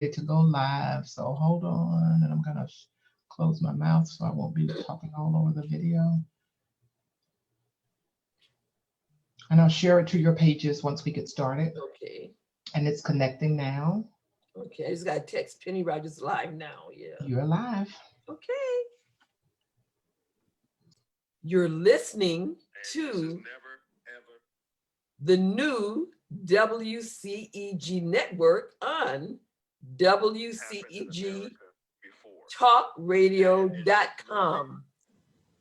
to go live, so hold on, and I'm gonna close my mouth so I won't be talking all over the video. And I'll share it to your pages once we get started. Okay. And it's connecting now. Okay, I just got to text Penny Rogers live now. Yeah. You're live. Okay. You're listening to the new WCEG Network on WCEG talkradio.com.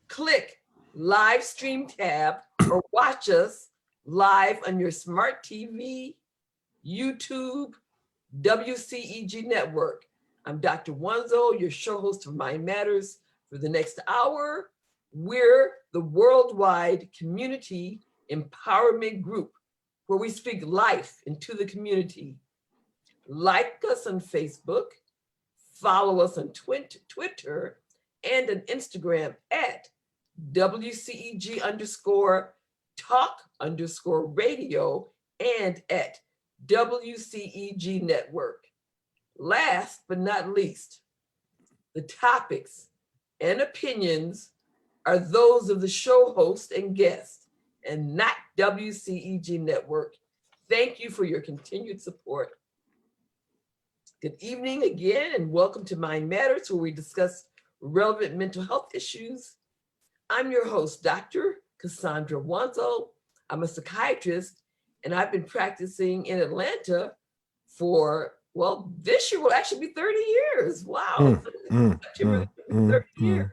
Click live stream tab or watch us live on your smart TV, YouTube, WCEG Network. I'm Dr. Wanzo, your show host for Mind Matters. For the next hour, we're the worldwide community empowerment group where we speak life into the community. Like us on Facebook, follow us on Twitter and on Instagram at WCEG_talk_radio and at WCEG Network. Last but not least, the topics and opinions are those of the show host and guest and not WCEG Network. Thank you for your continued support. Good evening again, and welcome to Mind Matters, where we discuss relevant mental health issues. I'm your host, Dr. Cassandra Wanzo. I'm a psychiatrist, and I've been practicing in Atlanta for, well, this year will actually be 30 years. Wow. 30 years.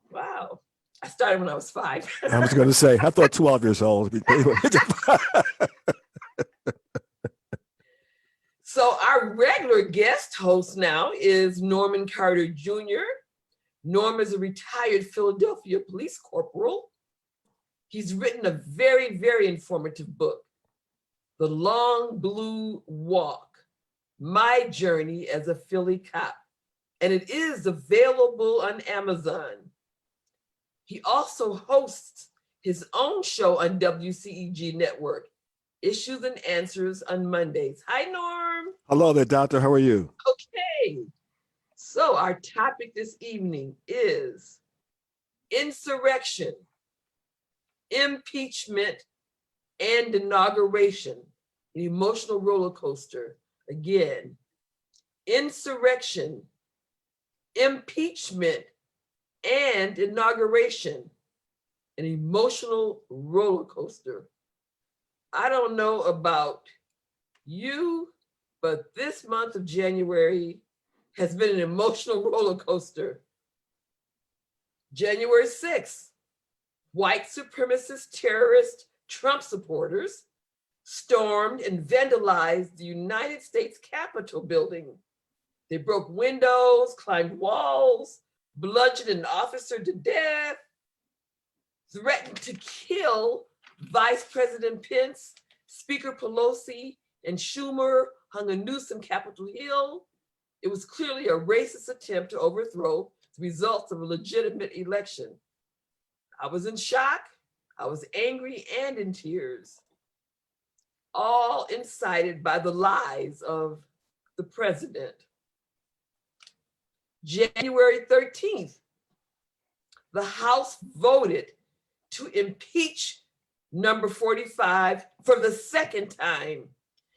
Wow. I started when I was 5. I was going to say, I thought 12 years old. So our regular guest host now is Norman Carter Jr. Norm is a retired Philadelphia police corporal. He's written a very, very informative book, The Long Blue Walk, My Journey as a Philly Cop, and it is available on Amazon. He also hosts his own show on WCEG Network, Issues and Answers on Mondays. Hi, Norm. Hello there, doctor. How are you? Okay. So our topic this evening is insurrection, impeachment, and inauguration, an emotional roller coaster. Again, insurrection, impeachment, and inauguration, an emotional roller coaster. I don't know about you, but this month of January has been an emotional roller coaster. January 6th, white supremacist terrorist Trump supporters stormed and vandalized the United States Capitol building. They broke windows, climbed walls, bludgeoned an officer to death, threatened to kill Vice President Pence, Speaker Pelosi, and Schumer, hung a noose in Capitol Hill. It was clearly a racist attempt to overthrow the results of a legitimate election. I was in shock, I was angry and in tears, all incited by the lies of the president. January 13th, the House voted to impeach number 45 for the second time.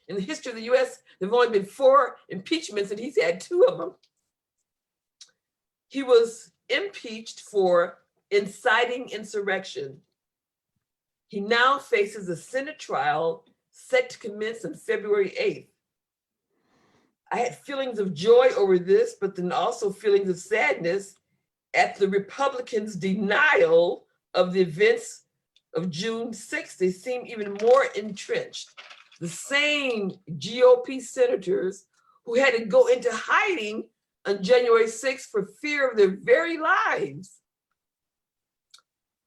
In the history of the US, there have only been 4 impeachments and he's had 2 of them. He was impeached for inciting insurrection. He now faces a Senate trial set to commence on February 8th. I had feelings of joy over this, but then also feelings of sadness at the Republicans' denial of the events of June 6th. They seem even more entrenched. The same GOP senators who had to go into hiding on January 6th for fear of their very lives.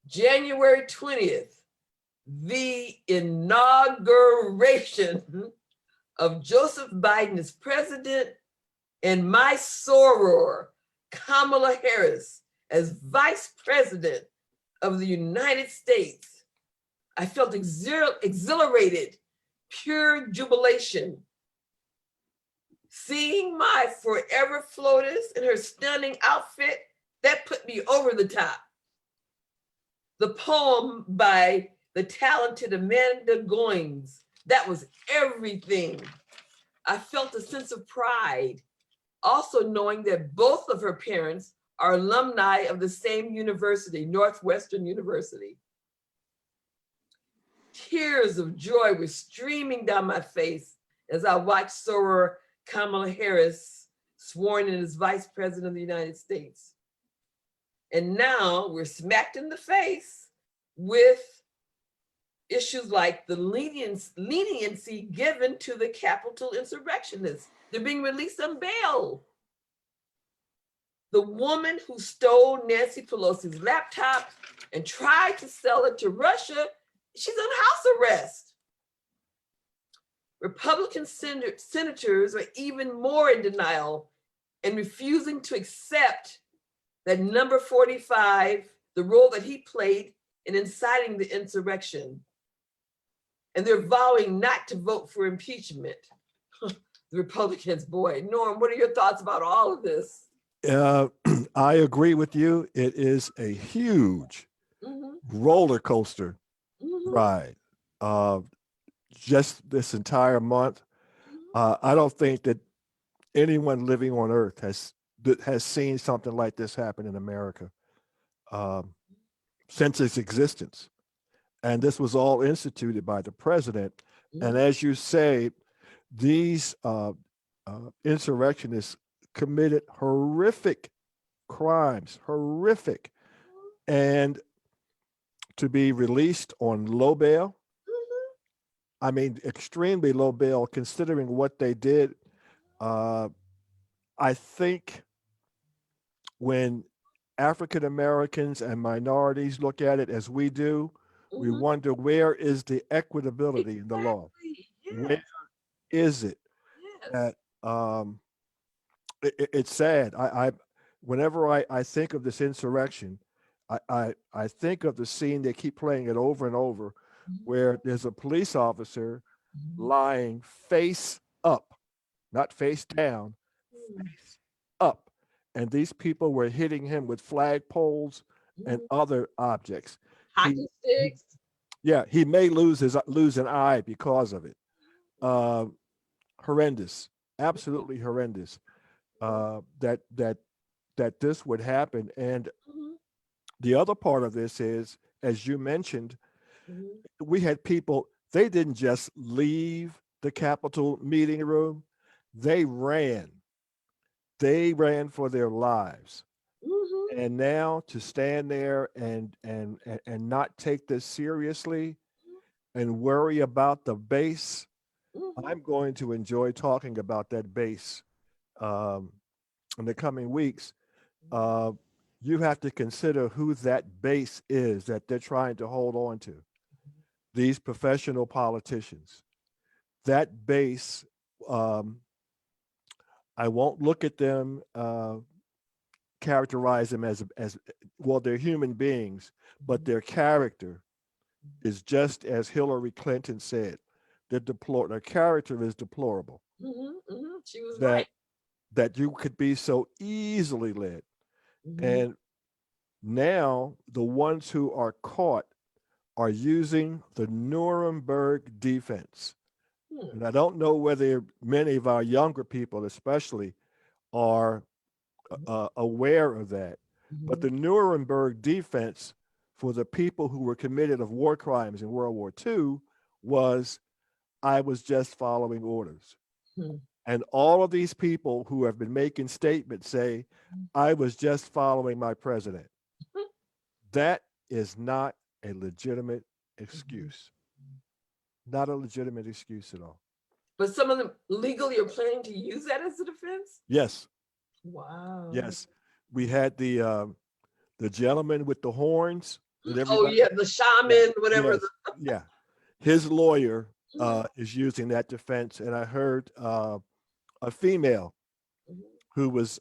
January 20th, the inauguration of Joseph Biden as president and my soror, Kamala Harris, as vice president of the United States. I felt exhilarated, pure jubilation. Seeing my forever FLOTUS in her stunning outfit, that put me over the top. The poem by the talented Amanda Goines, that was everything. I felt a sense of pride, also knowing that both of her parents are alumni of the same university, Northwestern University. Tears of joy were streaming down my face as I watched Soror Kamala Harris sworn in as Vice President of the United States. And now we're smacked in the face with issues like the leniency given to the Capitol insurrectionists. They're being released on bail. The woman who stole Nancy Pelosi's laptop and tried to sell it to Russia, she's on house arrest. Republican senators are even more in denial and refusing to accept that number 45, the role that he played in inciting the insurrection. And they're vowing not to vote for impeachment. The Republicans, boy. Norm, what are your thoughts about all of this? I agree with you. It is a huge roller coaster ride. Just this entire month, I don't think that anyone living on Earth has seen something like this happen in America since its existence. And this was all instituted by the president. And as you say, these insurrectionists committed horrific crimes, horrific. And to be released on low bail, I mean, extremely low bail, considering what they did. I think when African Americans and minorities look at it as we do, we wonder, where is the equitability in the law? Yes. Where is it? Yes. That it's sad. Whenever I think of this insurrection, I think of the scene, they keep playing it over and over, where there's a police officer lying face up, not face down, face up. And these people were hitting him with flagpoles and other objects. Hockey sticks. Yeah, he may lose an eye because of it. Horrendous, absolutely horrendous. That this would happen. And the other part of this is, as you mentioned, we had people, they didn't just leave the Capitol meeting room, they ran for their lives. And now to stand there and not take this seriously and worry about the base, I'm going to enjoy talking about that base in the coming weeks. You have to consider who that base is that they're trying to hold on to. These professional politicians. That base, I won't look at them, characterize them as well, they're human beings, but their character is just as Hillary Clinton said, their character is deplorable. She was that right. That you could be so easily led. And now the ones who are caught are using the Nuremberg Defense. And I don't know whether many of our younger people especially are aware of that. But the Nuremberg Defense for the people who were committed of war crimes in World War II was, I was just following orders. And all of these people who have been making statements say, I was just following my president. That is not a legitimate excuse. Not a legitimate excuse at all. But some of them legally are planning to use that as a defense? Yes. Wow. Yes. We had the gentleman with the horns. Oh yeah, the shaman, whatever. Yes. Yeah. His lawyer is using that defense. And I heard a female who was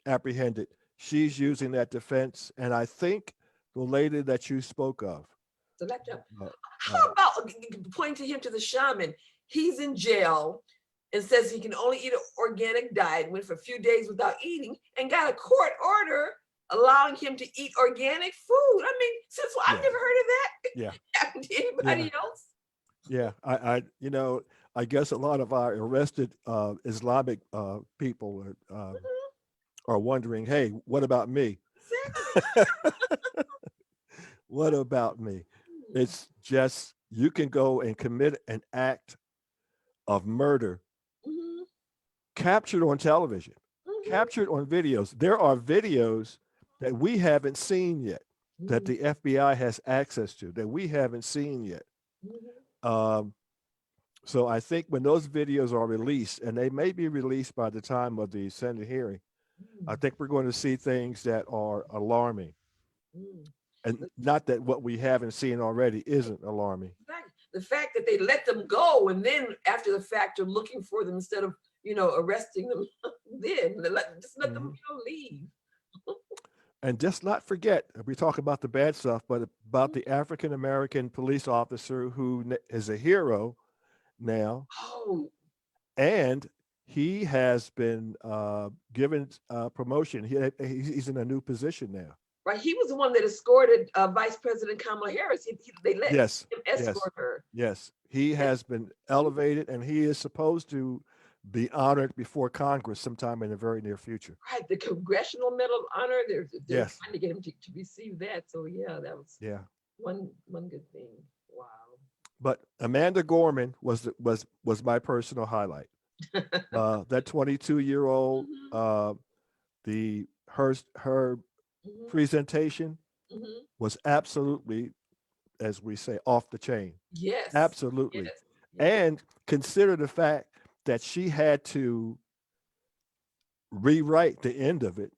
apprehended, she's using that defense. And I think the lady that you spoke of. How about pointing to him, to the shaman? He's in jail and says he can only eat an organic diet, went for a few days without eating, and got a court order allowing him to eat organic food. I mean, since I've Yeah. never heard of that. Yeah. Happened to anybody else? Yeah, I guess a lot of our arrested Islamic people are wondering, hey, what about me? Exactly. What about me? It's just, you can go and commit an act of murder Mhm, captured on television, mhm, captured on videos. There are videos that we haven't seen yet, that mhm, the FBI has access to, that we haven't seen yet. mhm. So I think when those videos are released, and they may be released by the time of the Senate hearing, I think we're going to see things that are alarming. Mm. And not that what we haven't seen already isn't alarming. The fact that they let them go, and then after the fact, are looking for them instead of, arresting them. Then just let them, leave. And just not forget, we talk about the bad stuff, but about the African-American police officer who is a hero now. Oh, And he has been given promotion. He's in a new position now. right. He was the one that escorted Vice President Kamala Harris. They let Yes, him escort her. yes. He has been elevated, and he is supposed to be honored before Congress sometime in the very near future. Right, the Congressional Medal of Honor. They're Yes. trying to get him to receive that. So yeah, that was one good thing. Wow. But Amanda Gorman was my personal highlight. That 22-year-old, her presentation was absolutely, as we say, off the chain. Yes. Absolutely. Yes. And consider the fact that she had to rewrite the end of it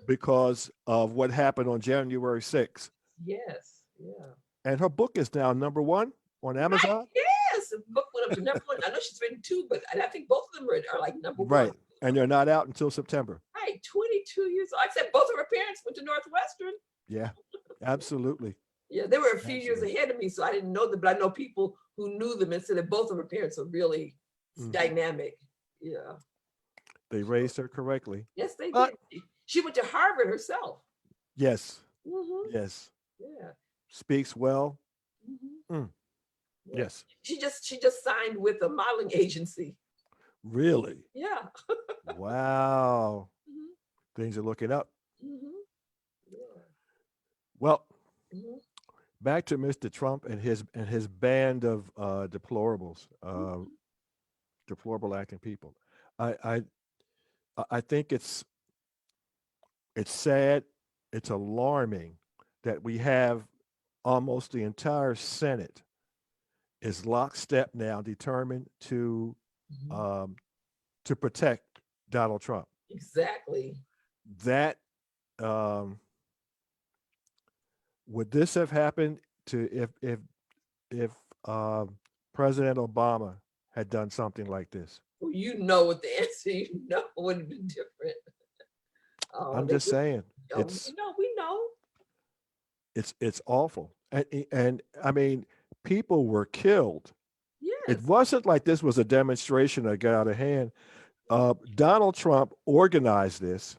because of what happened on January 6th. Yes. Yeah. And her book is now #1 on Amazon. Right. Yes. The book went up to #1. I know she's written 2, but I think both of them are like #1. Right. And they're not out until September. Right. 22 years old. I said both of her parents went to Northwestern. Yeah, absolutely. Yeah, they were a few years ahead of me, so I didn't know them, but I know people who knew them and said that both of her parents are really dynamic. Yeah. They raised her correctly. Yes, they did. She went to Harvard herself. Yes. Yes. Yeah. Speaks well. Yeah. Yes. She just signed with a modeling agency. Really? Yeah. Wow. Things are looking up. Yeah. Well, back to Mr. Trump and his band of deplorables, deplorable acting people. I think it's sad, it's alarming that we have almost the entire Senate is lockstep now, determined to protect Donald Trump. Exactly. That would this have happened to if President Obama had done something like this? Well, you know what the answer. You know it would have been different. I'm just saying, we know. It's awful, and I mean, people were killed. Yes. It wasn't like this was a demonstration that got out of hand. Donald Trump organized this.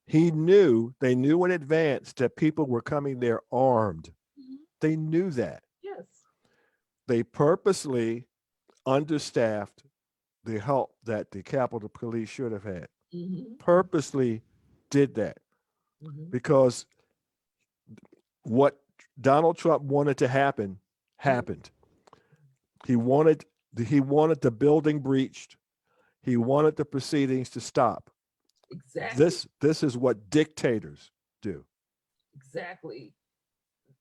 They knew in advance that people were coming there armed. They knew that. Yes. They purposely understaffed the help that the Capitol Police should have had. Purposely did that because what Donald Trump wanted to happen happened. He wanted the building breached. He wanted the proceedings to stop. Exactly. This is what dictators do. Exactly.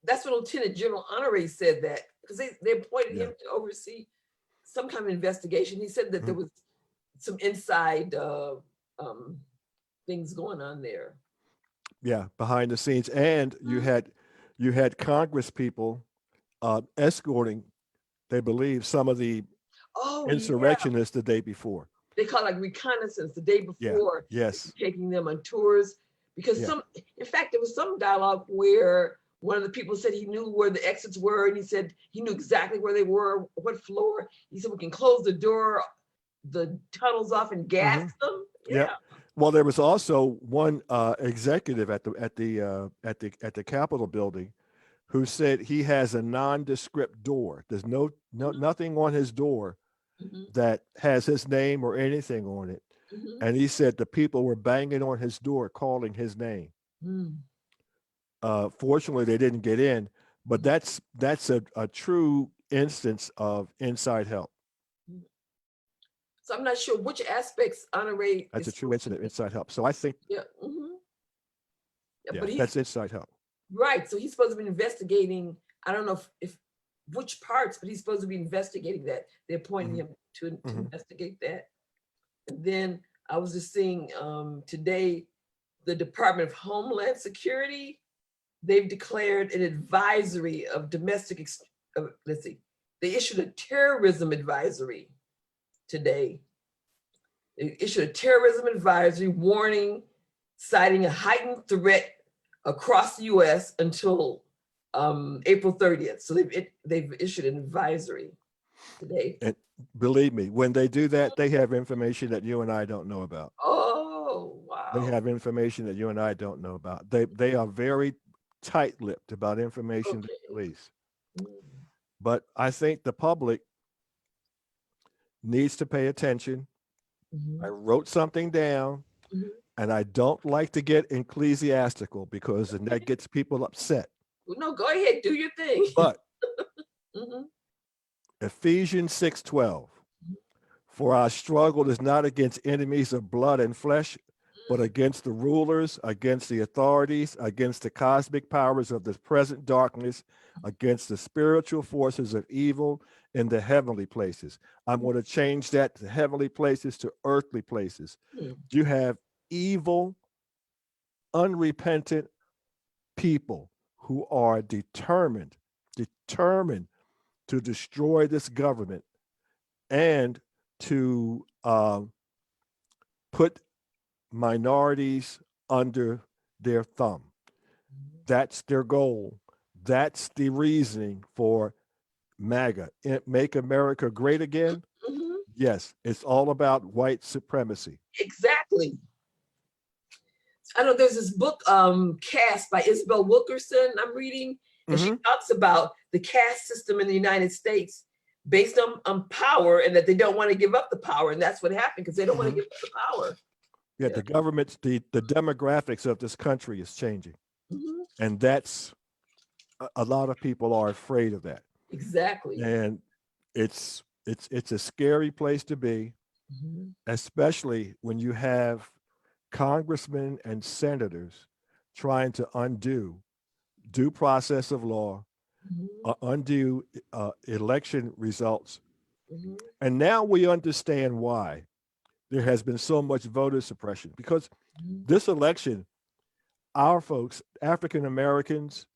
That's what Lieutenant General Honore said, that because they appointed him to oversee some kind of investigation. He said that there was some inside things going on there. Yeah, behind the scenes, and you had Congress people escorting, they believe, some of the insurrectionists the day before. They call it like reconnaissance the day before. Yes. Taking them on tours because in fact, there was some dialogue where one of the people said he knew where the exits were, and he said he knew exactly where they were, what floor. He said we can close the door the tunnels off and gassed them. Yeah. Well, there was also one executive at the Capitol building who said he has a nondescript door. There's nothing on his door that has his name or anything on it. And he said the people were banging on his door, calling his name. Fortunately, they didn't get in, but that's a true instance of inside help. So I'm not sure which aspects Honoré. That's a true incident of inside help. So I think, Yeah. But that's inside help. Right. So he's supposed to be investigating. I don't know if which parts, but he's supposed to be investigating that. They're appointing him to investigate that. And then I was just seeing today, the Department of Homeland Security, they've declared an advisory of domestic, let's see, they issued a terrorism advisory today. They issued a terrorism advisory warning, citing a heightened threat across the US until April 30th. So they've issued an advisory today. And believe me, when they do that, they have information that you and I don't know about. Oh, wow. They have information that you and I don't know about. They are very tight-lipped about information they release. But I think the public needs to pay attention. I wrote something down, and I don't like to get ecclesiastical because then that gets people upset. Well, no, go ahead, do your thing. But Ephesians 6:12, for our struggle is not against enemies of blood and flesh, but against the rulers, against the authorities, against the cosmic powers of this present darkness, against the spiritual forces of evil in the heavenly places. I'm going to change that to heavenly places to earthly places. You have evil, unrepentant people who are determined to destroy this government and to put minorities under their thumb. That's their goal. That's the reasoning for MAGA, Make America Great Again. Yes, it's all about white supremacy. Exactly. I know there's this book, Caste by Isabel Wilkerson, I'm reading, and she talks about the caste system in the United States based on power, and that they don't want to give up the power. And that's what happened, because they don't want to give up the power. Yeah, the government's, the demographics of this country is changing. And that's, a lot of people are afraid of that. Exactly. And it's a scary place to be, especially when you have congressmen and senators trying to undo due process of law, undo election results. And now we understand why there has been so much voter suppression, because this election, our folks, African Americans,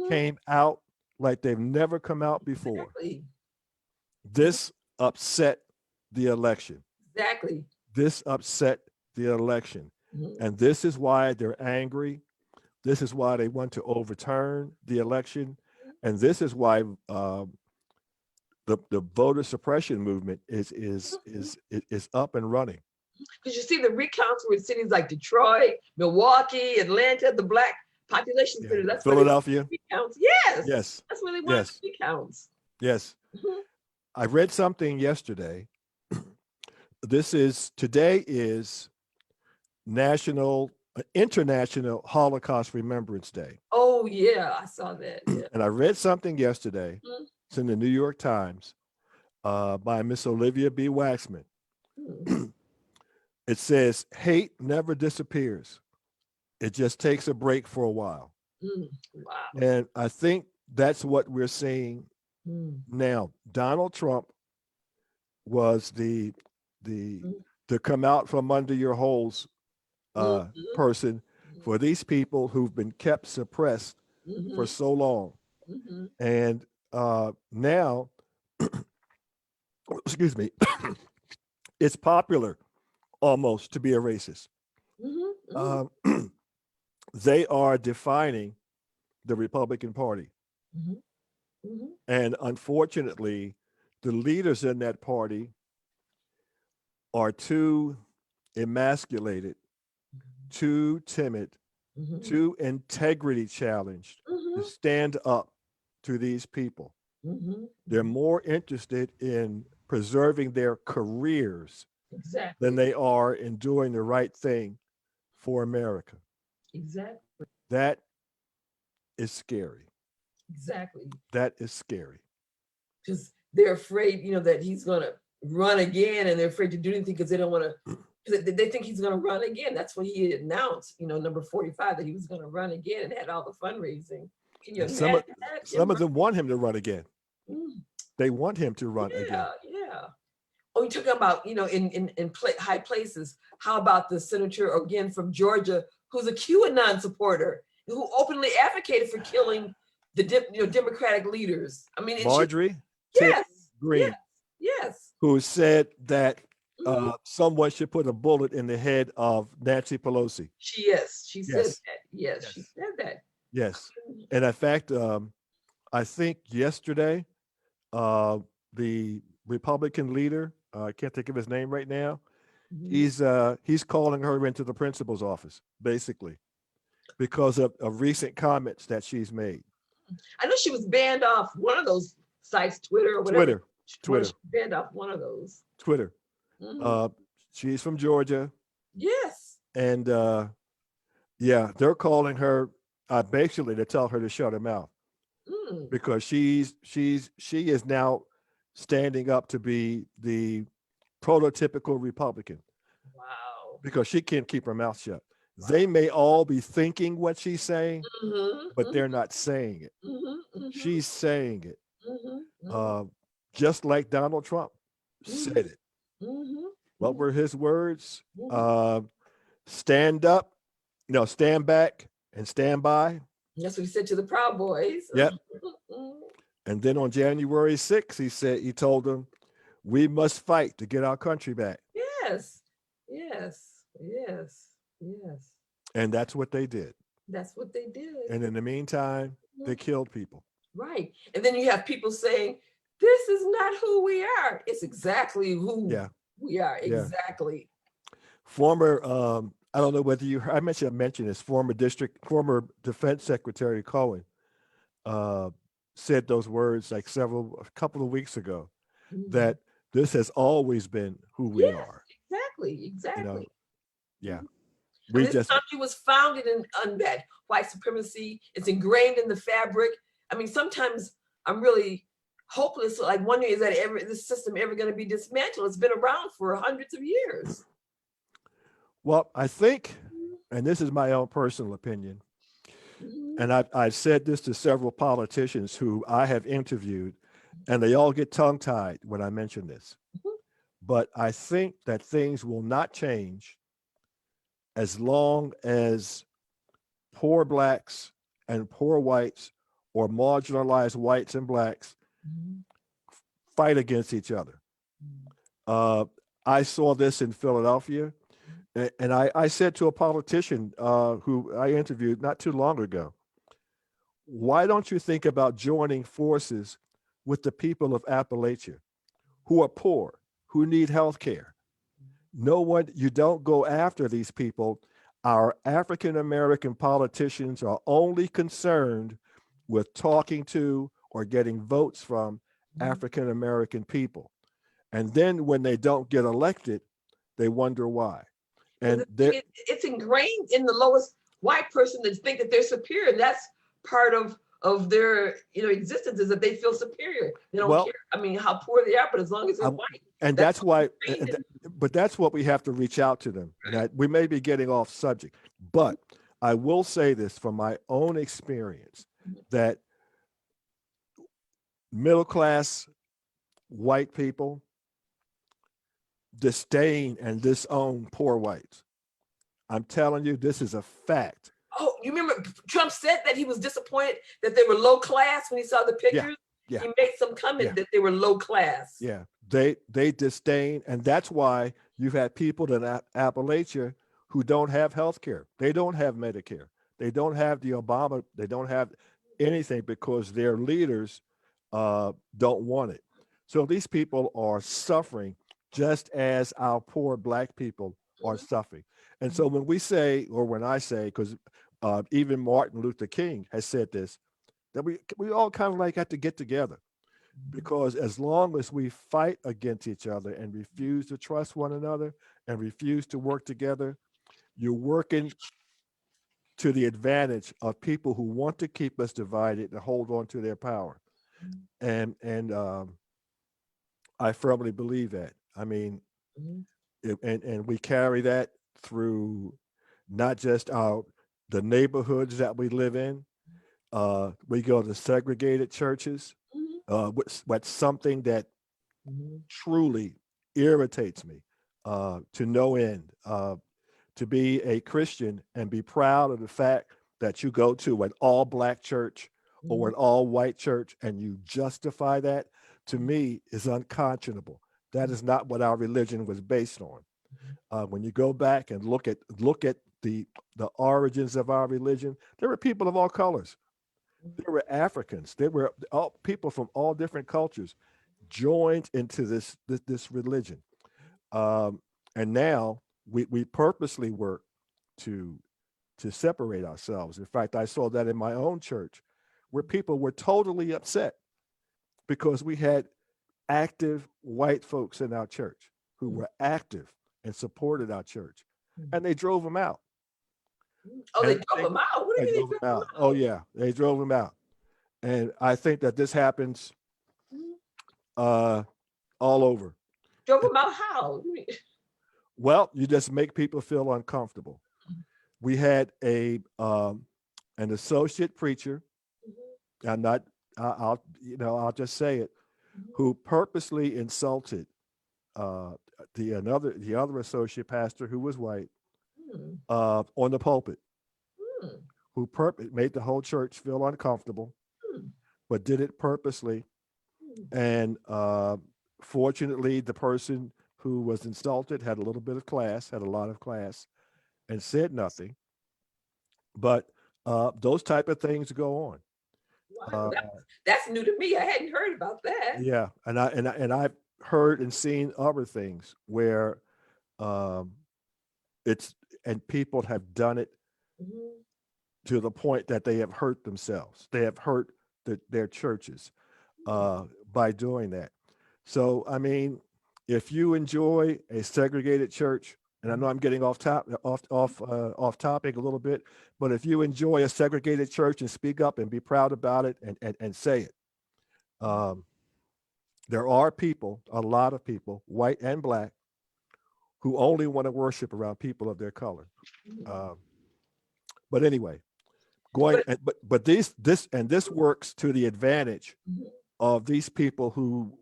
came out like they've never come out before. Exactly. This upset the election. Exactly. This upset the election. And this is why they're angry. This is why they want to overturn the election. And this is why the voter suppression movement is up and running. Because you see the recounts were in cities like Detroit, Milwaukee, Atlanta, the Black population centers. That's Philadelphia. Recounts. Yes. Yes. That's where they want recounts. Yes. I read something yesterday. Today is International Holocaust Remembrance Day. Oh yeah, I saw that. Yeah. And I read something yesterday. It's in the New York Times by Miss Olivia B. Waxman. It says, hate never disappears. It just takes a break for a while. Wow. And I think that's what we're seeing now. Donald Trump was the come out from under your holes person for these people who've been kept suppressed for so long. And now, excuse me, it's popular almost to be a racist. They are defining the Republican Party. And unfortunately, the leaders in that party are too emasculated, too timid, too integrity challenged to stand up to these people. They're more interested in preserving their careers than they are in doing the right thing for America. Exactly. That is scary. Exactly. That is scary. Because they're afraid, that he's going to run again, and they're afraid to do anything because they don't want to. They think he's going to run again. That's what he announced, number 45, that he was going to run again and had all the fundraising. Can you imagine that? Some of them want him to run again. They want him to run again. Yeah. Oh, you're talking about, in high places. How about the senator, again, from Georgia, who's a QAnon supporter, who openly advocated for killing the Democratic leaders? I mean, Marjorie Green, yes, who said that someone should put a bullet in the head of Nancy Pelosi. She said that. Yes, she said that. Yes, and in fact, I think yesterday, the Republican leader, I can't think of his name right now, he's calling her into the principal's office, basically, because of recent comments that she's made. I know she was banned off one of those sites, Twitter or whatever. Twitter. She banned off one of those. Twitter. She's from Georgia. Yes. And they're calling her basically to tell her to shut her mouth, because she is now standing up to be the prototypical Republican. Wow. Because she can't keep her mouth shut. Wow. They may all be thinking what she's saying, but they're not saying it. She's saying it. Just like Donald Trump said it. What were his words? Stand up, stand back and stand by. That's what he said to the Proud Boys. Yep. And then on January 6th, he told them, we must fight to get our country back. Yes. And that's what they did. And in the meantime, they killed people. Right. And then you have people saying, this is not who we are. It's exactly who we are. Exactly. Former, I don't know whether you heard, I mentioned this, former Defense Secretary Cohen said those words like a couple of weeks ago, that this has always been who we are. Exactly. This country was founded on that white supremacy. It's ingrained in the fabric. I mean, sometimes I'm really hopeless, like wondering, is that this system ever going to be dismantled? It's been around for hundreds of years. Well, I think, and this is my own personal opinion, and I've said this to several politicians who I have interviewed, and they all get tongue-tied when I mention this. But I think that things will not change as long as poor blacks and poor whites, or marginalized whites and blacks, fight against each other. I saw this in Philadelphia, and I said to a politician who I interviewed not too long ago, why don't you think about joining forces with the people of Appalachia who are poor, who need health care? You don't go after these people. Our African-American politicians are only concerned with talking to or getting votes from African-American people. And then when they don't get elected, they wonder why. And it's ingrained in the lowest white person to think that they're superior. That's part of their existence, is that they feel superior. They don't care. I mean, how poor they are, but as long as they're white. And that's why, but that's what we have to reach out to them. And we may be getting off subject, but I will say this from my own experience, that middle-class white people disdain and disown poor whites. I'm telling you, this is a fact. Oh, you remember Trump said that he was disappointed that they were low class when he saw the pictures? Yeah. He made some comment that they were low class. Yeah, they disdain, and that's why you've had people in Appalachia who don't have health care. They don't have Medicare. They don't have the Obama. They don't have anything because their leaders don't want it. So these people are suffering just as our poor Black people are suffering. And so when we say, or when I say, because even Martin Luther King has said this, that we all kind of like have to get together, because as long as we fight against each other and refuse to trust one another and refuse to work together, you're working to the advantage of people who want to keep us divided and hold on to their power. And I firmly believe that. I mean, and we carry that through not just the neighborhoods that we live in. We go to segregated churches. What's something that truly irritates me to no end. To be a Christian and be proud of the fact that you go to an all Black church or an all white church and you justify that, to me, is unconscionable. That is not what our religion was based on. When you go back and look at the origins of our religion, there were people of all colors. There were Africans. There were all people from all different cultures joined into this religion. And now we purposely work to separate ourselves. In fact, I saw that in my own church, where people were totally upset because we had active white folks in our church who were active and supported our church, and they drove them out. Oh, they drove them out? What do you mean they drove them out? Oh, yeah, they drove them out. And I think that this happens all over. Drove them out how? Well, you just make people feel uncomfortable. We had an associate preacher, I'll just say it, who purposely insulted the other associate pastor who was white on the pulpit, who made the whole church feel uncomfortable, but did it purposely. And fortunately, the person who was insulted had a little bit of class, had a lot of class, and said nothing. But those type of things go on. Wow, that's new to me. I hadn't heard about that. Yeah, and I've heard and seen other things where people have done it to the point that they have hurt themselves. They have hurt their churches by doing that. So, I mean, if you enjoy a segregated church, and I know I'm getting off topic a little bit, but if you enjoy a segregated church and speak up and be proud about it and say it, there are people, a lot of people, white and Black, who only want to worship around people of their color. But anyway, this works to the advantage of these people who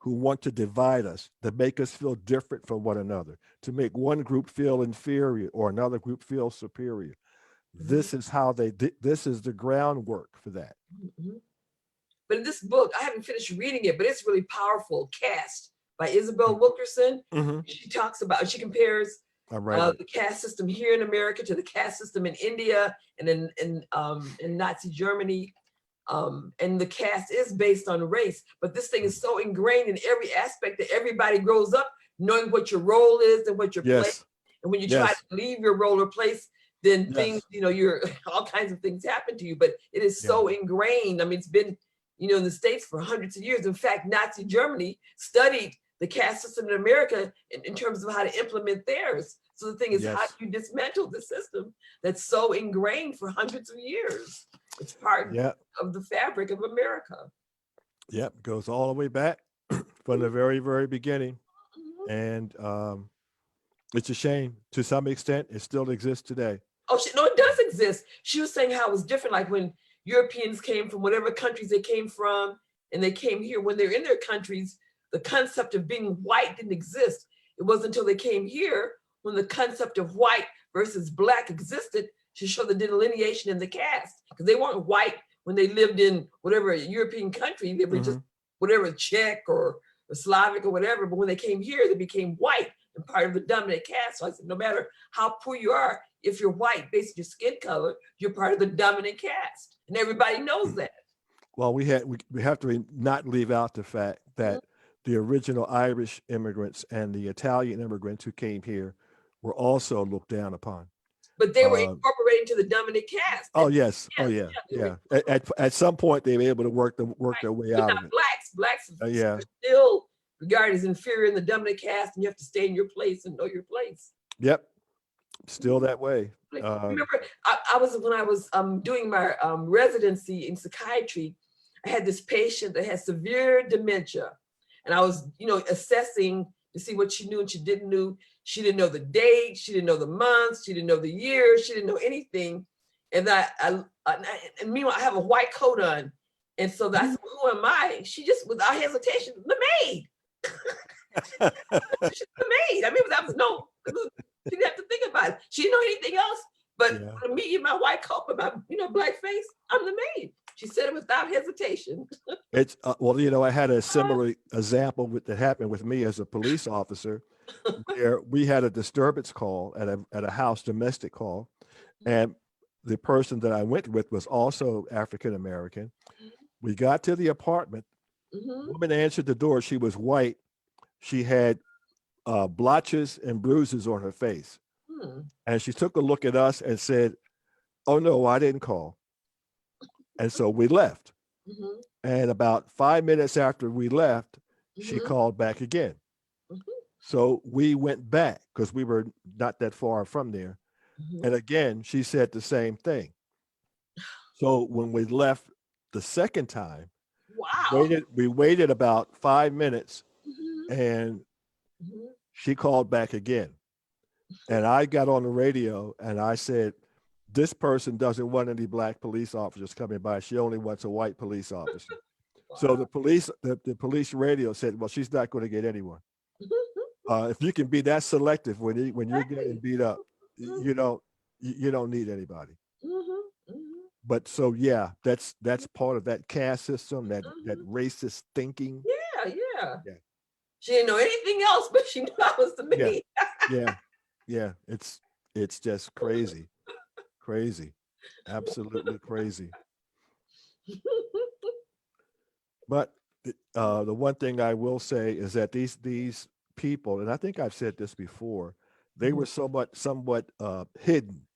want to divide us, to make us feel different from one another, to make one group feel inferior or another group feel superior. This is how this is the groundwork for that. But in this book, I haven't finished reading it, but it's really powerful. Caste by Isabel Wilkerson. She compares the caste system here in America to the caste system in India and in Nazi Germany. And the caste is based on race, but this thing is so ingrained in every aspect that everybody grows up knowing what your role is and what your place. And when you try to leave your role or place, then things, you're all kinds of things happen to you. But it is so ingrained. I mean, it's been, in the States for hundreds of years. In fact, Nazi Germany studied the caste system in America in terms of how to implement theirs. So the thing is, how do you dismantle the system that's so ingrained for hundreds of years? It's part of the fabric of America. Yep, goes all the way back from the very, very beginning. And it's a shame. To some extent, it still exists today. Oh, no, it does exist. She was saying how it was different, like when Europeans came from whatever countries they came from, and they came here, when they're in their countries, the concept of being white didn't exist. It wasn't until they came here when the concept of white versus Black existed to show the delineation in the caste, because they weren't white when they lived in whatever European country. They were just whatever Czech or Slavic or whatever. But when they came here, they became white and part of the dominant caste. So I said, no matter how poor you are, if you're white, based on your skin color, you're part of the dominant caste, and everybody knows that. Well, we have to not leave out the fact that the original Irish immigrants and the Italian immigrants who came here were also looked down upon. But they were incorporated to the dominant caste. Oh yes, oh yeah, yeah. At some point, they were able to work their way out of it. Blacks Yeah. are still regarded as inferior in the dominant caste, and you have to stay in your place and know your place. Yep, still that way. Remember, when I was doing my residency in psychiatry, I had this patient that had severe dementia, and I was, assessing to see what she knew and she didn't know. She didn't know the date, she didn't know the months, she didn't know the year, she didn't know anything. And and meanwhile, I have a white coat on, and so I said, "Who am I?" She just, without hesitation, the maid. She's the maid. I mean, she didn't have to think about it. She didn't know anything else. But for me, in my white coat, with my black face, I'm the maid. She said it without hesitation. It's well, I had a similar example that happened with me as a police officer, where we had a disturbance call at a house, domestic call, and the person that I went with was also African American. We got to the apartment. The woman answered the door. She was white. She had blotches and bruises on her face. And she took a look at us and said, "Oh no, I didn't call." And so we left. And about 5 minutes after we left, she called back again. So we went back because we were not that far from there. And again, she said the same thing. So when we left the second time, we waited about 5 minutes, and she called back again. And I got on the radio and I said, "This person doesn't want any black police officers coming by. She only wants a white police officer." So the police radio said, "Well, she's not going to get anyone. If you can be that selective when you're getting beat up, you don't need anybody." But so yeah, that's part of that caste system, that racist thinking. Yeah. She didn't know anything else, but she knew I was the maid. Yeah. It's just crazy, absolutely crazy. But the one thing I will say is that these people, and I think I've said this before, they were somewhat hidden.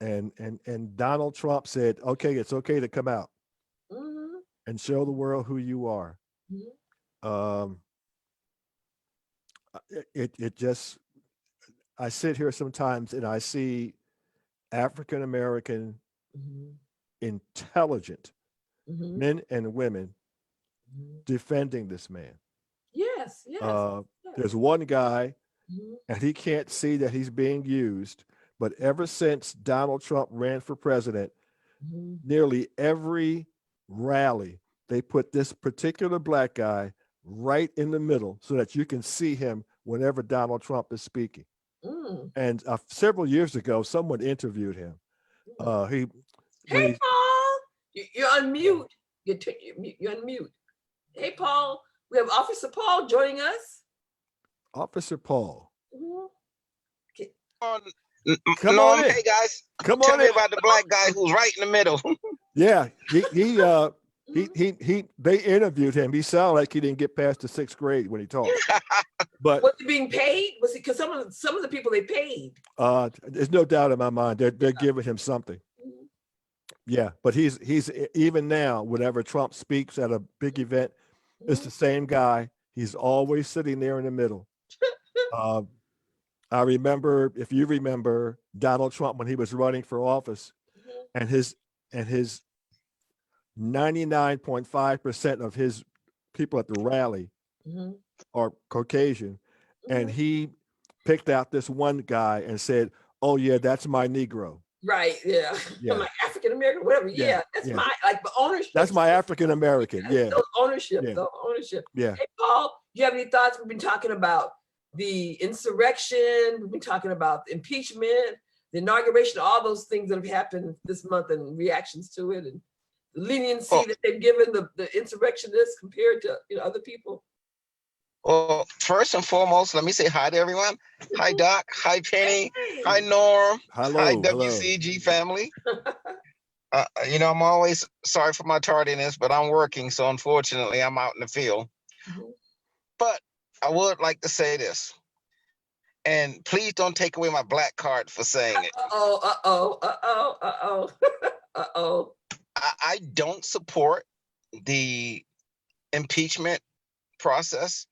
And Donald Trump said, "Okay, it's okay to come out and show the world who you are." It just, I sit here sometimes and I see African American intelligent men and women defending this man. Yes. There's one guy, and he can't see that he's being used. But ever since Donald Trump ran for president, nearly every rally, they put this particular black guy right in the middle so that you can see him whenever Donald Trump is speaking. And several years ago, someone interviewed him. Hey, Paul, you're on mute. You're on mute. Hey, Paul, we have Officer Paul joining us. Officer Paul. Come on in. Hey guys, tell me about the black guy who's right in the middle. Yeah, they interviewed him. He sounded like he didn't get past the 6th grade when he talked. But was he being paid? Was it because some of the people they paid? There's no doubt in my mind they're giving him something. Yeah, but he's even now, whenever Trump speaks at a big event, it's the same guy. He's always sitting there in the middle. I remember, if you remember, Donald Trump when he was running for office, and his 99.5% of his people at the rally are Caucasian, and he picked out this one guy and said, "Oh yeah, that's my Negro." Right. Yeah. My African American, whatever. Yeah. That's my ownership. That's my African American. Yeah. Ownership. Yeah. Hey, Paul, do you have any thoughts? We've been talking about the insurrection. We've been talking about the impeachment, the inauguration, all those things that have happened this month and reactions to it, and the leniency that they've given the insurrectionists compared to other people. Well, first and foremost, let me say hi to everyone. Hi, Doc. Hi, Penny. Hey. Hi, Norm. Hello. Hi, WCEG family. I'm always sorry for my tardiness, but I'm working, so unfortunately, I'm out in the field. But I would like to say this, and please don't take away my black card for saying it. I don't support the impeachment process.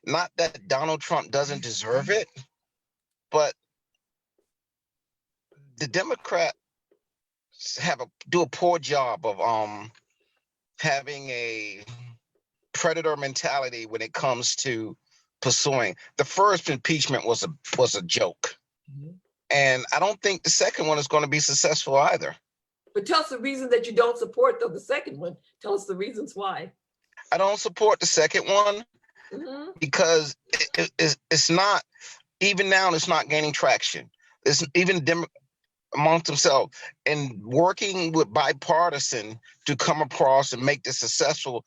Not that Donald Trump doesn't deserve it, but the Democrats do a poor job of having a predator mentality when it comes to pursuing. The first impeachment was a joke, and I don't think the second one is going to be successful either. But tell us the reason that you don't support the second one. Tell us the reasons why. I don't support the second one because it's not, even now, it's not gaining traction. It's even amongst themselves, and working with bipartisan to come across and make this successful.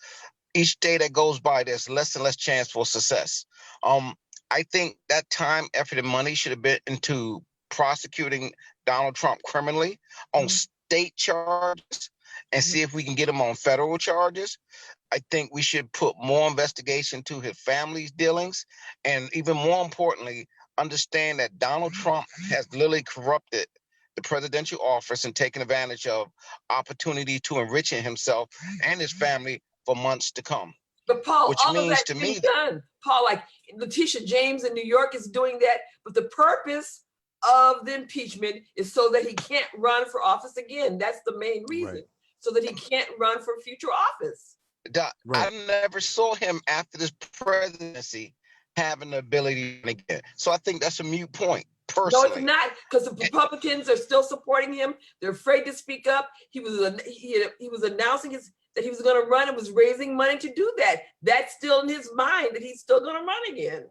Each day that goes by, there's less and less chance for success. I think that time, effort, and money should have been into prosecuting Donald Trump criminally on state charges and see if we can get him on federal charges. I think we should put more investigation to his family's dealings, and even more importantly, understand that Donald Trump has literally corrupted the presidential office and taken advantage of opportunity to enrich himself and his family for months to come. But Paul, which all means of that's to being me done. Paul, like Letitia James in New York is doing that, but the purpose of the impeachment is so that he can't run for office again. That's the main reason, so that he can't run for future office. I never saw him after this presidency having the ability to again. So I think that's a moot point. Personally. No, it's not, because the Republicans are still supporting him. They're afraid to speak up. He was announcing that he was going to run and was raising money to do that. That's still in his mind that he's still going to run again.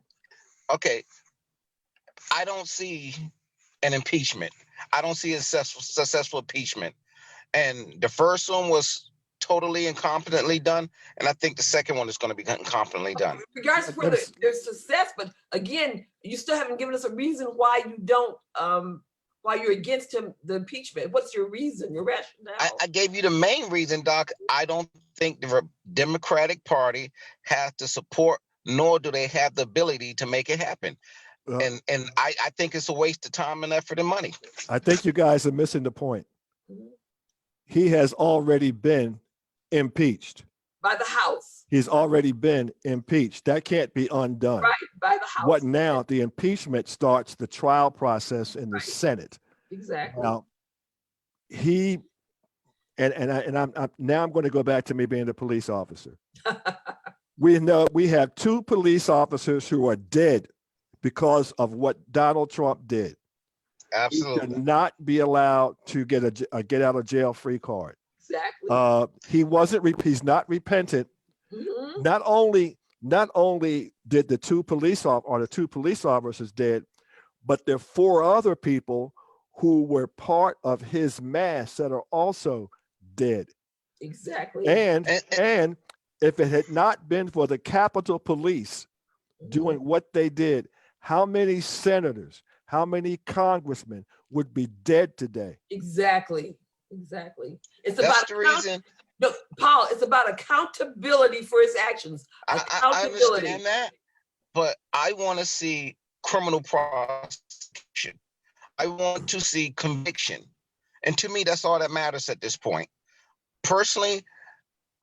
Okay, I don't see an impeachment. I don't see a successful impeachment. And the first one was totally incompetently done, and I think the second one is going to be incompetently done. Regardless of whether there's success, but again, you still haven't given us a reason why you don't, why you're against him, the impeachment. What's your reason, your rationale? I gave you the main reason, Doc. I don't think the Democratic Party has the support, nor do they have the ability to make it happen. And I think it's a waste of time and effort and money. I think you guys are missing the point. He has already been impeached by the House. He's already been impeached. That can't be undone. Right, by the House. What now? The impeachment starts the trial process in the Senate. Exactly. Now, I'm going to go back to me being a police officer. We know we have 2 police officers who are dead because of what Donald Trump did. Absolutely. He should not be allowed to get a get out of jail free card. Exactly. He's not repentant. Mm-hmm. Not only did the 2 police officers dead, but there are 4 other people who were part of his mass that are also dead. Exactly. And if it had not been for the Capitol Police doing what they did, how many senators, how many congressmen would be dead today? Exactly. It's That's about the reason. No, Paul, it's about accountability for his actions. I understand that, but I want to see criminal prosecution. I want to see conviction. And to me, that's all that matters at this point. Personally,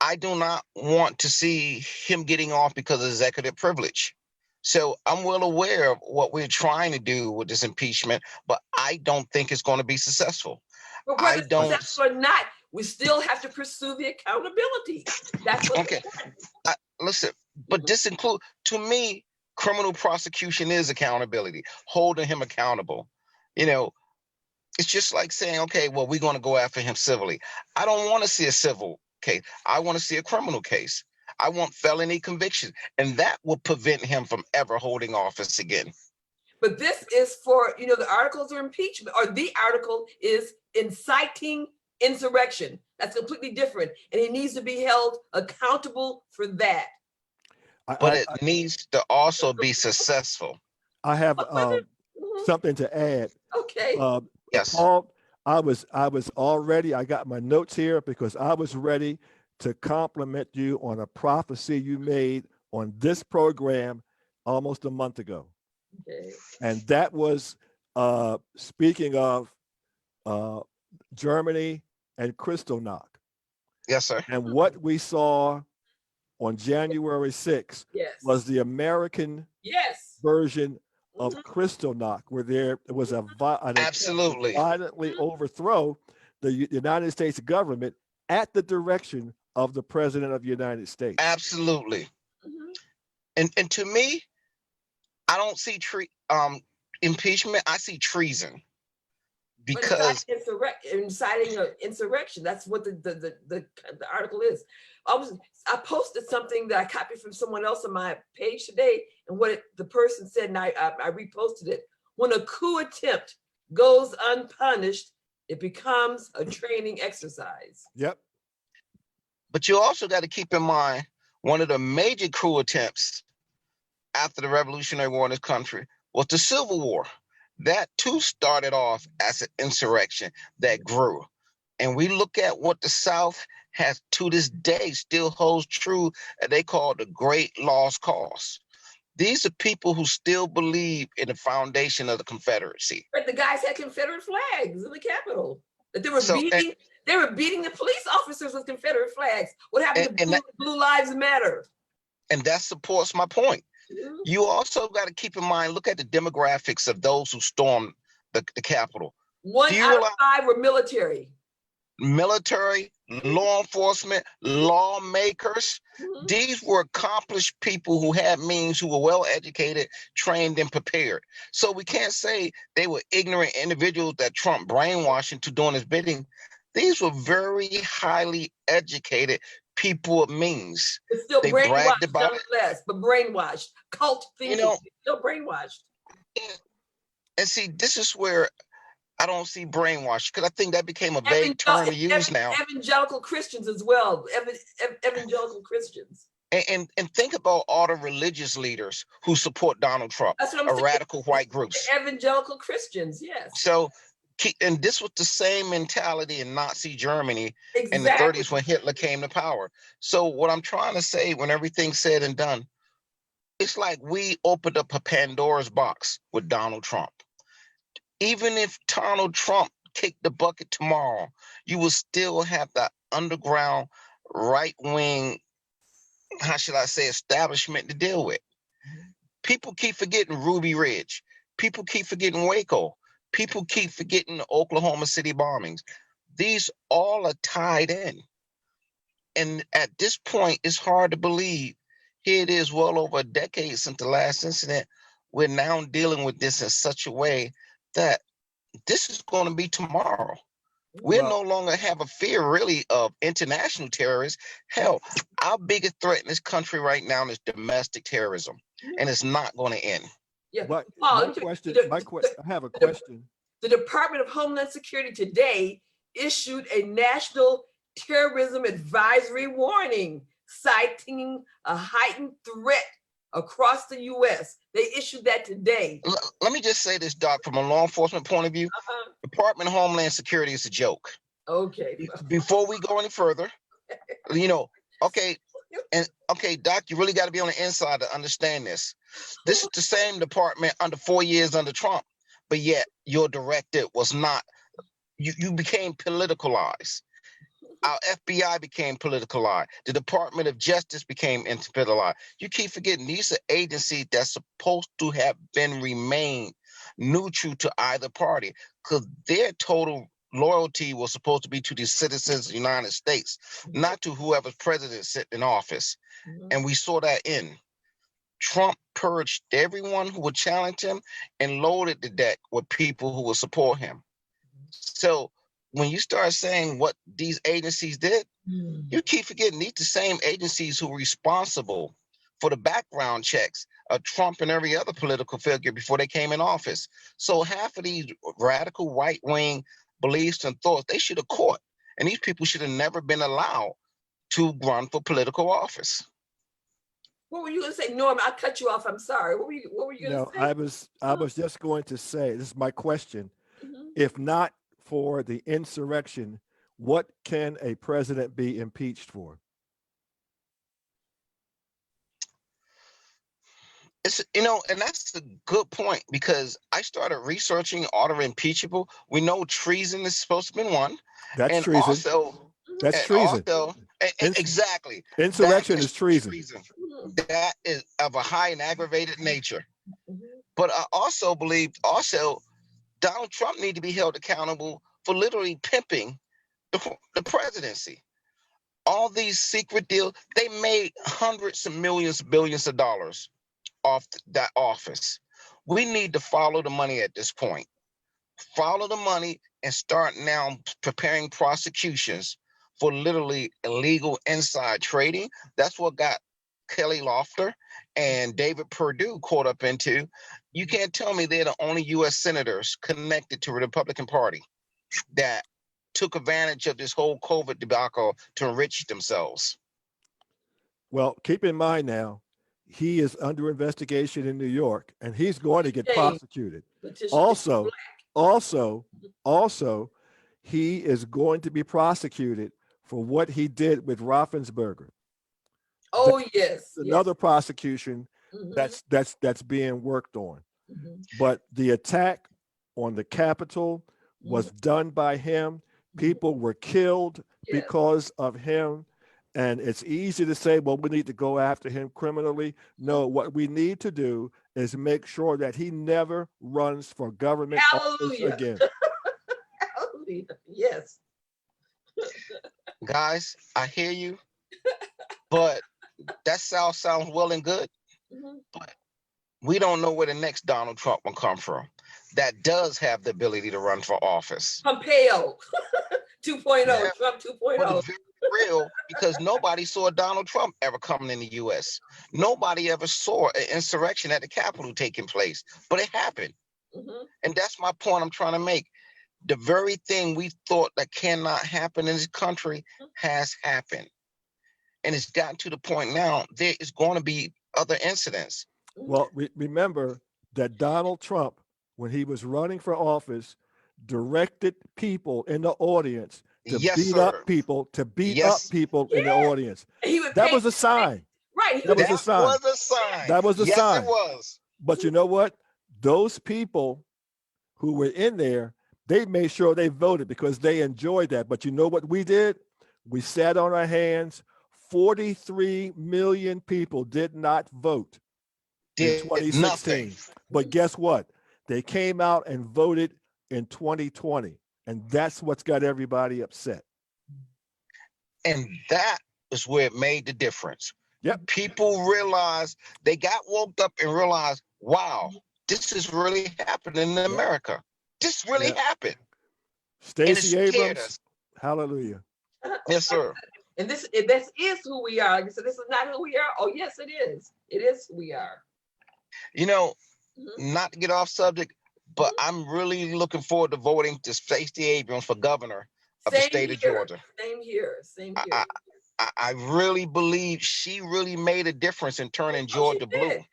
I do not want to see him getting off because of executive privilege. So I'm well aware of what we're trying to do with this impeachment, but I don't think it's going to be successful. But whether it's successful or not, we still have to pursue the accountability. That's what okay. Listen, but this includes, to me, criminal prosecution is accountability, holding him accountable. You know, it's just like saying, okay, well, we're going to go after him civilly. I don't want to see a civil case. I want to see a criminal case. I want felony conviction, and that will prevent him from ever holding office again. But this is for, the articles are impeachment, or the article is inciting insurrection. That's completely different, and he needs to be held accountable for that. But it needs to also be successful. I have something to add. Okay. Yes. Paul, I was already, I got my notes here because I was ready to compliment you on a prophecy you made on this program almost a month ago. Okay. And that was speaking of Germany and Kristallnacht. Yes, sir. And what we saw on January 6th Yes. was the American Yes. version of Kristallnacht, where there was an Absolutely. violently overthrow the United States government at the direction of the President of the United States. Absolutely. And to me, I don't see impeachment. I see treason, because inciting an insurrection. That's what the article is. I posted something that I copied from someone else on my page today, and what the person said, and I reposted it. When a coup attempt goes unpunished, it becomes a training exercise. Yep. But you also got to keep in mind, one of the major coup attempts after the Revolutionary War in this country was the Civil War. That too started off as an insurrection that grew. And we look at what the South has to this day still holds true, and they call the great lost cause. These are people who still believe in the foundation of the Confederacy. But the guys had Confederate flags in the Capitol. That they were beating the police officers with Confederate flags. What happened to Blue Lives Matter? And that supports my point. You also got to keep in mind, look at the demographics of those who stormed the Capitol. 1 out of 5 were military. Military, law enforcement, lawmakers. These were accomplished people who had means, who were well educated, trained, and prepared. So we can't say they were ignorant individuals that Trump brainwashed into doing his bidding. These were very highly educated people of means. But still they brainwashed bragged about nonetheless, but brainwashed, cult thinking, still brainwashed. And see, this is where I don't see brainwash, because I think that became a vague term to use now. Evangelical Christians as well. Evangelical Christians. And think about all the religious leaders who support Donald Trump. That's what I'm saying. Radical white groups. Evangelical Christians, yes. So, and this was the same mentality in Nazi Germany in the 30s when Hitler came to power. So what I'm trying to say, when everything's said and done, it's like we opened up a Pandora's box with Donald Trump. Even if Donald Trump kicked the bucket tomorrow, you will still have the underground right-wing, how should I say, establishment to deal with. People keep forgetting Ruby Ridge. People keep forgetting Waco. People keep forgetting the Oklahoma City bombings. These all are tied in. And at this point, it's hard to believe. Here it is, well over a decade since the last incident. We're now dealing with this in such a way that this is going to be tomorrow. We no longer have a fear, really, of international terrorists. Hell, our biggest threat in this country right now is domestic terrorism, and it's not going to end. Yeah. I have a question. The Department of Homeland Security today issued a national terrorism advisory warning, citing a heightened threat across the U.S. They issued that today. Let me just say this, Doc, from a law enforcement point of view, Department of Homeland Security is a joke. Okay. Before we go any further, Doc, you really got to be on the inside to understand this. This is the same department under 4 years under Trump, but yet your directive was not, you became politicalized. Our FBI became politicalized. The Department of Justice became politicalized. You keep forgetting these are agencies that's supposed to have remained neutral to either party, because their total loyalty was supposed to be to the citizens of the United States, not to whoever's president sitting in office. And we saw that in Trump purged everyone who would challenge him and loaded the deck with people who would support him. So when you start saying what these agencies did, you keep forgetting these the same agencies who were responsible for the background checks of Trump and every other political figure before they came in office. So half of these radical right-wing beliefs and thoughts, they should have caught. And these people should have never been allowed to run for political office. What were you going to say, Norm? I cut you off. I'm sorry. What were you going to say? I was just going to say, this is my question. If not for the insurrection, what can a president be impeached for? It's, you know, and that's a good point, because I started researching order impeachable. We know treason is supposed to be one, That's and treason. also, That's treason. exactly, Insurrection is treason. That is of a high and aggravated nature. Mhm. But I also believe Donald Trump need to be held accountable for literally pimping the presidency. All these secret deals, they made hundreds of millions, billions of dollars off that office. We need to follow the money at this point. Follow the money and start now preparing prosecutions for literally illegal inside trading. That's what got Kelly Loeffler and David Perdue caught up into. You can't tell me they're the only U.S. senators connected to the Republican Party that took advantage of this whole COVID debacle to enrich themselves. Well, keep in mind now, he is under investigation in New York, and he's going to get prosecuted. Also, he is going to be prosecuted for what he did with Raffensperger. Oh, yes. Another prosecution that's being worked on. But the attack on the Capitol was done by him. People were killed because of him. And it's easy to say, well, we need to go after him criminally. No, what we need to do is make sure that he never runs for government office again. Hallelujah. Yes. Guys, I hear you, but that sounds well and good. But we don't know where the next Donald Trump will come from that does have the ability to run for office. Pompeo 2.0, Yeah. Trump 2.0. But it's very real, because nobody saw Donald Trump ever coming in the U.S. Nobody ever saw an insurrection at the Capitol taking place, but it happened. And that's my point I'm trying to make. The very thing we thought that cannot happen in this country has happened. And it's gotten to the point now there is going to be other incidents. Well, remember that Donald Trump, when he was running for office, directed people in the audience to beat up people, in the audience. That was a sign. Right. That was a sign. That was a sign. Yes, it was. But you know what? Those people who were in there, they made sure they voted because they enjoyed that. But you know what we did? We sat on our hands. 43 million people did not vote in 2016. Nothing. But guess what? They came out and voted in 2020. And that's what's got everybody upset. And that is where it made the difference. Yep. People realized, they got woke up and realized, wow, this is really happening in America. This really happened. Stacey Abrams, hallelujah. Yes, sir. And this is who we are. Like I said, this is not who we are. Oh, yes, it is. It is who we are. You know, not to get off subject, but I'm really looking forward to voting to Stacey Abrams for governor of the state of Georgia. Same here. Same here. I really believe she really made a difference in turning Georgia blue.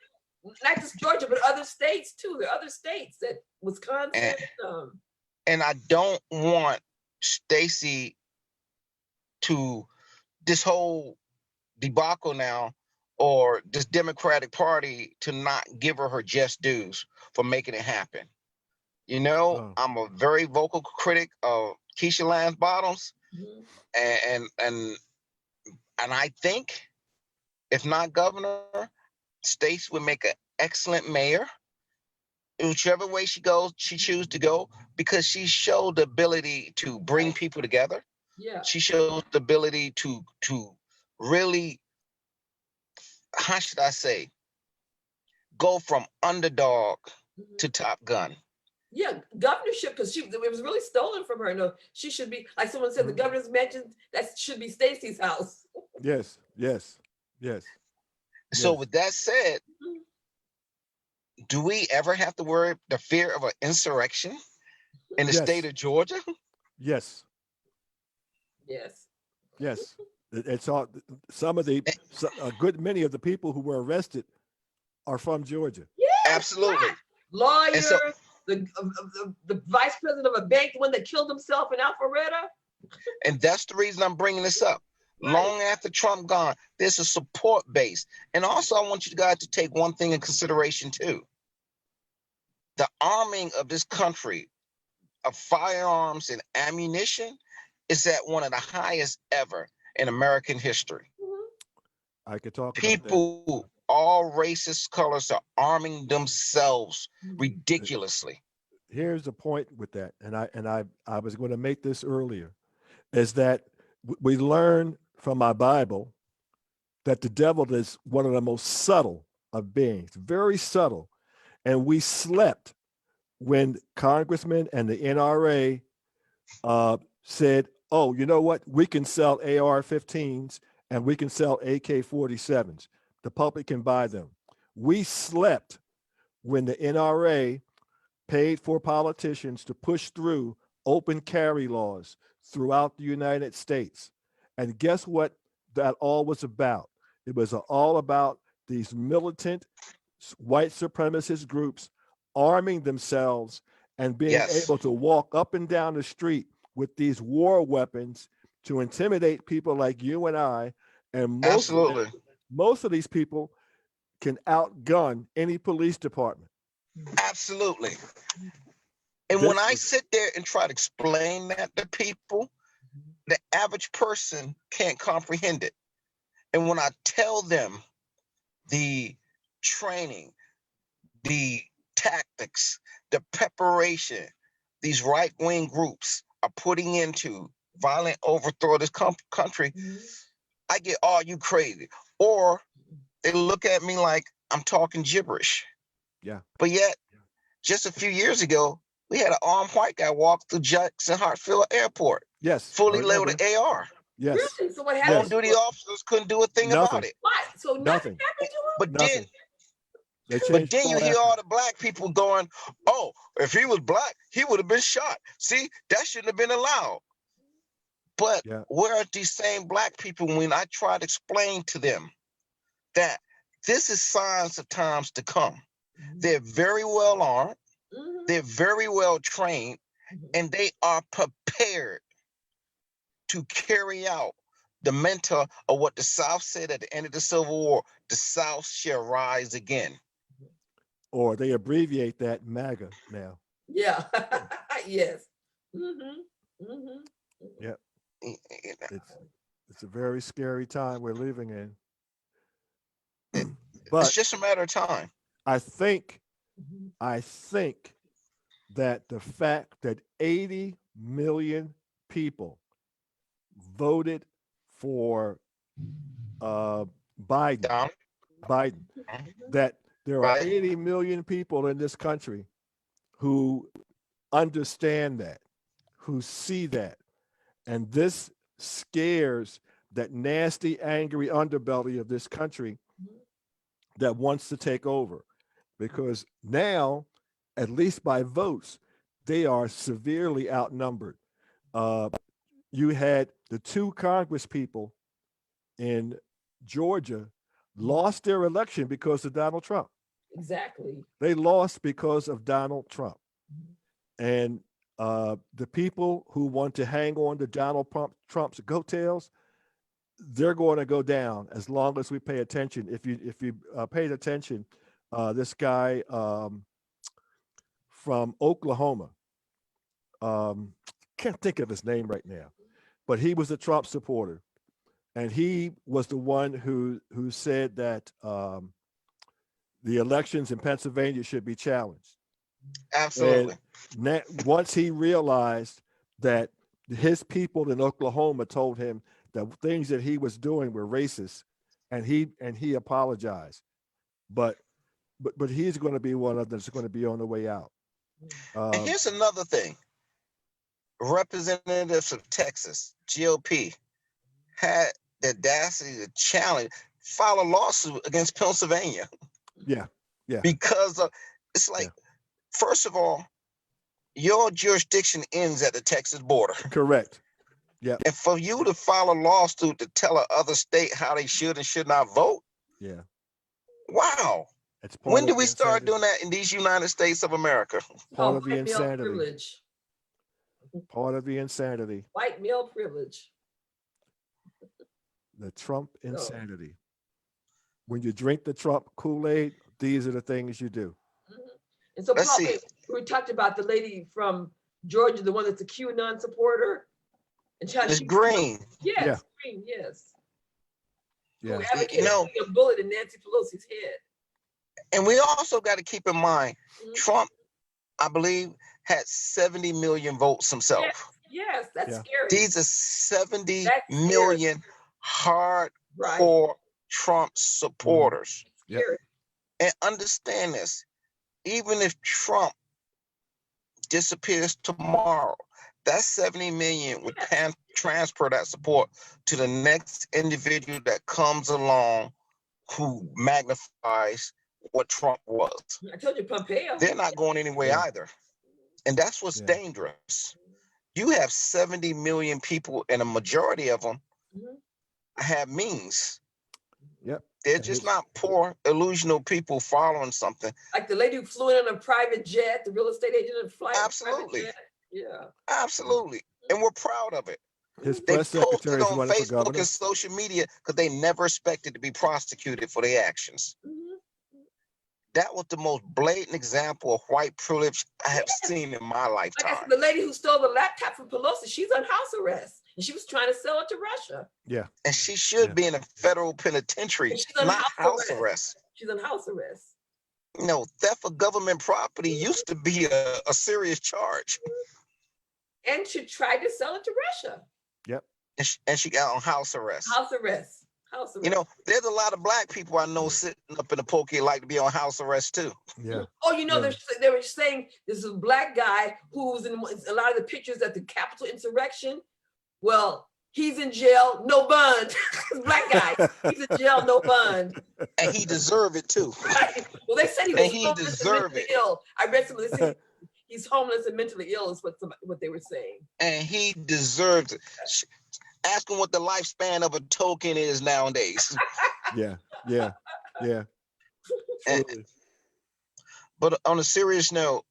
Not just Georgia, but other states too. There are other states that Wisconsin. And I don't want Stacey to, this whole debacle now, or this Democratic Party to not give her just dues for making it happen. You know, I'm a very vocal critic of Keisha Lance Bottoms, and I think if not governor, Stacey would make an excellent mayor. Whichever way she chooses to go, because she showed the ability to bring people together. Yeah. She shows the ability to really, how should I say, go from underdog to top gun. Yeah, governorship, because it was really stolen from her. No, she should be, like someone said, the governor's mansion, that should be Stacey's house. Yes. So with that said, do we ever have to worry the fear of an insurrection in the state of Georgia? Yes. It's all, a good many of the people who were arrested are from Georgia. Yeah, absolutely. Lawyers, the vice president of a bank, the one that killed himself in Alpharetta. And that's the reason I'm bringing this up. Long after Trump gone, there's a support base. And also, I want you guys to take one thing in consideration too. The arming of this country of firearms and ammunition is at one of the highest ever in American history. I could talk about People, all races, colors, are arming themselves ridiculously. Here's the point with that, and I was going to make this earlier, is that we learn from our Bible that the devil is one of the most subtle of beings, very subtle. And we slept when congressmen and the NRA said, oh, you know what? We can sell AR-15s and we can sell AK-47s. The public can buy them. We slept when the NRA paid for politicians to push through open carry laws throughout the United States. And guess what that all was about? It was all about these militant white supremacist groups arming themselves and being able to walk up and down the street with these war weapons to intimidate people like you and I. And most of these people can outgun any police department. Absolutely. And when I sit there and try to explain that to people, the average person can't comprehend it. And when I tell them the training, the tactics, the preparation these right-wing groups are putting into violent overthrow of this country, I get, oh, you crazy. Or they look at me like I'm talking gibberish. Yeah. But yet, just a few years ago, we had an armed white guy walk through Jackson Hartsfield Airport. Yes. Fully loaded AR. Yes. Really? So what happened? On-duty officers couldn't do a thing about it. Why? So nothing happened to him? But then you hear all the black people going, oh, if he was black, he would have been shot. See, that shouldn't have been allowed. But where are these same black people when I try to explain to them that this is signs of times to come? They're very well armed, they're very well trained, and they are prepared to carry out the mentor of what the South said at the end of the Civil War: the South shall rise again. Or they abbreviate that MAGA now. Yeah. Yes. Yeah. It's a very scary time we're living in. But it's just a matter of time. I think that the fact that 80 million people voted for Biden, that there are 80 million people in this country who understand that, who see that, and this scares that nasty, angry underbelly of this country that wants to take over. Because now, at least by votes, they are severely outnumbered. You had the two Congress people in Georgia lost their election because of Donald Trump. Exactly. They lost because of Donald Trump. And the people who want to hang on to Donald Trump's coattails, they're going to go down as long as we pay attention. If you paid attention, this guy from Oklahoma, can't think of his name right now, but he was a Trump supporter, and he was the one who said that the elections in Pennsylvania should be challenged. Absolutely. And once he realized that his people in Oklahoma told him that things that he was doing were racist, and he apologized, but he's going to be one of them that's going to be on the way out. And here's another thing. Representatives of Texas, GOP, had the audacity to file a lawsuit against Pennsylvania. Yeah. Because it's like, first of all, your jurisdiction ends at the Texas border. Correct. Yeah. And for you to file a lawsuit to tell another state how they should and should not vote. Yeah. Wow. When do we start doing that in these United States of America? Part of the insanity. Privilege. Part of the insanity. White male privilege. The Trump insanity. When you drink the Trump Kool-Aid, these are the things you do. And so, Let's Paul, see. we talked about the lady from Georgia, the one that's a QAnon supporter. And It's Green. Yes, Yeah. Green, yes. Yeah. Who advocated You know, putting a bullet in Nancy Pelosi's head. And we also got to keep in mind, Mhm. Trump, I believe, had 70 million votes himself. Yes, that's Yeah. scary. These are 70 That's scary. million hardcore Right. Trump supporters. Yep. Scary. And understand this, even if Trump disappears tomorrow, that 70 million would transfer that support to the next individual that comes along who magnifies what Trump was. I told you, Pompeo. They're not going anywhere Yeah. either. And that's what's Yeah. dangerous. You have 70 million people, and a majority of them Mhm. have means. Yep. They're And just it's- not poor, illusional people following something. Like the lady who flew in on a private jet, the real estate agent and flight. Absolutely. Yeah. Absolutely. And we're proud of it. His They press posted secretary is on running for Facebook governor. and social media because they never expected to be prosecuted for their actions. Mhm. That was the most blatant example of white privilege I have seen in my Like I lifetime. said, the lady who stole the laptop from Pelosi, she's on house arrest. And she was trying to sell it to Russia. Yeah. And she should Yeah. be in a federal penitentiary, And she's on not house house arrest. arrest. She's on house arrest. You know, theft of government property used to be a serious charge. And she tried to sell it to Russia. And she got on house arrest. House arrest. House arrest. You know, there's a lot of black people I know sitting up in the pokey like to be on house arrest too. Yeah. Oh, you know, Yeah. they were saying this is a black guy who was in a lot of the pictures at the Capitol insurrection. Well, he's in jail, no bond. Black guy, he's in jail, no bond. And he deserved it too. Right. Well, they said he was And he homeless and deserved mentally it. ill. I read some of this. He's homeless and mentally ill is what they were saying. And he deserves it. Ask him what the lifespan of a token is nowadays. Yeah. Yeah. Yeah. And- Absolutely. But on a serious note,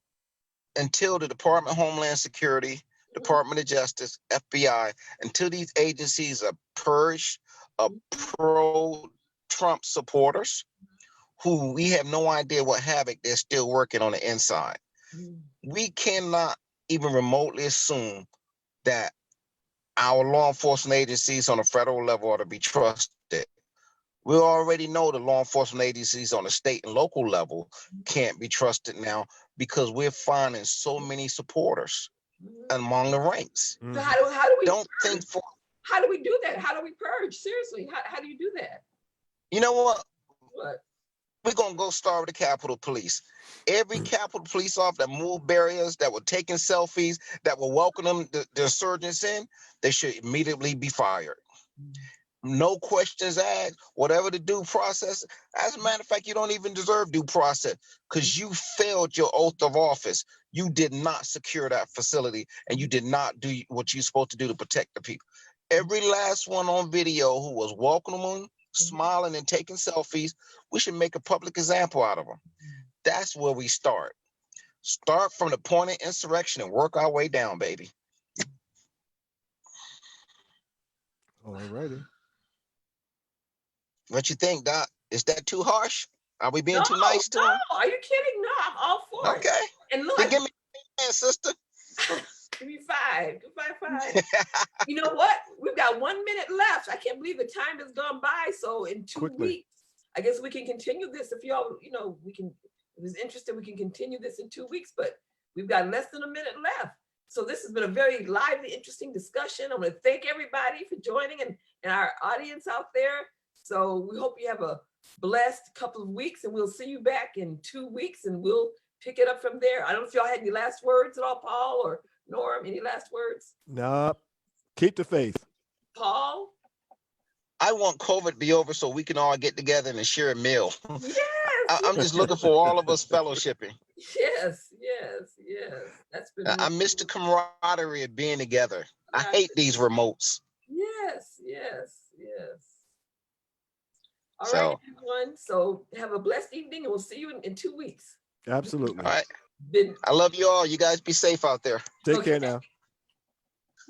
until the Department of Homeland Security, Department of Justice, FBI, until these agencies are purged of pro-Trump supporters, who we have no idea what havoc they're still working on the inside. We cannot even remotely assume that our law enforcement agencies on a federal level are to be trusted. We already know the law enforcement agencies on the state and local level can't be trusted now because we're finding so many supporters among the ranks. So how do we Don't purge? think for, How do we do that? How do we purge? Seriously, how do you do that? you know what? What? We're gonna go start with the Capitol Police. Every Capitol Police officer that moved barriers, that were taking selfies, that were welcoming the insurgents in, they should immediately be fired. No questions asked, whatever the due process. As a matter of fact, you don't even deserve due process because you failed your oath of office. You did not secure that facility and you did not do what you're supposed to do to protect the people. Every last one on video who was welcoming, smiling, and taking selfies, we should make a public example out of them. That's where we start. Start from the point of insurrection and work our way down, baby. All righty. What you think, Doc? Is that too harsh? Are we being too nice to No, him? are you kidding? No, I'm all for it. Okay. And look, Then give me a hand, sister. give me five. Give me five. You know what? We've got 1 minute left. I can't believe the time has gone by. So in 2 Quickly. weeks, I guess we can continue this. If y'all, we can, if it's interested, we can continue this in 2 weeks, but we've got less than a minute left. So this has been a very lively, interesting discussion. I want to thank everybody for joining and our audience out there. So we hope you have a blessed couple of weeks and we'll see you back in 2 weeks and we'll pick it up from there. I don't know if y'all had any last words at all, Paul or Norm, any last words? Nah. Keep the faith. Paul? I want COVID to be over so we can all get together and share a meal. Yes. I'm just looking for all of us fellowshipping. Yes. That's been I miss the camaraderie of being together. I hate these remotes. Yes. All So- right, everyone. So have a blessed evening and we'll see you in 2 weeks. Absolutely. All right. Been, I love you all. You guys be safe out there. Take Okay. care now.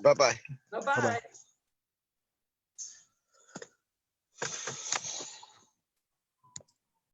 Bye-bye. bye-bye. Bye-bye.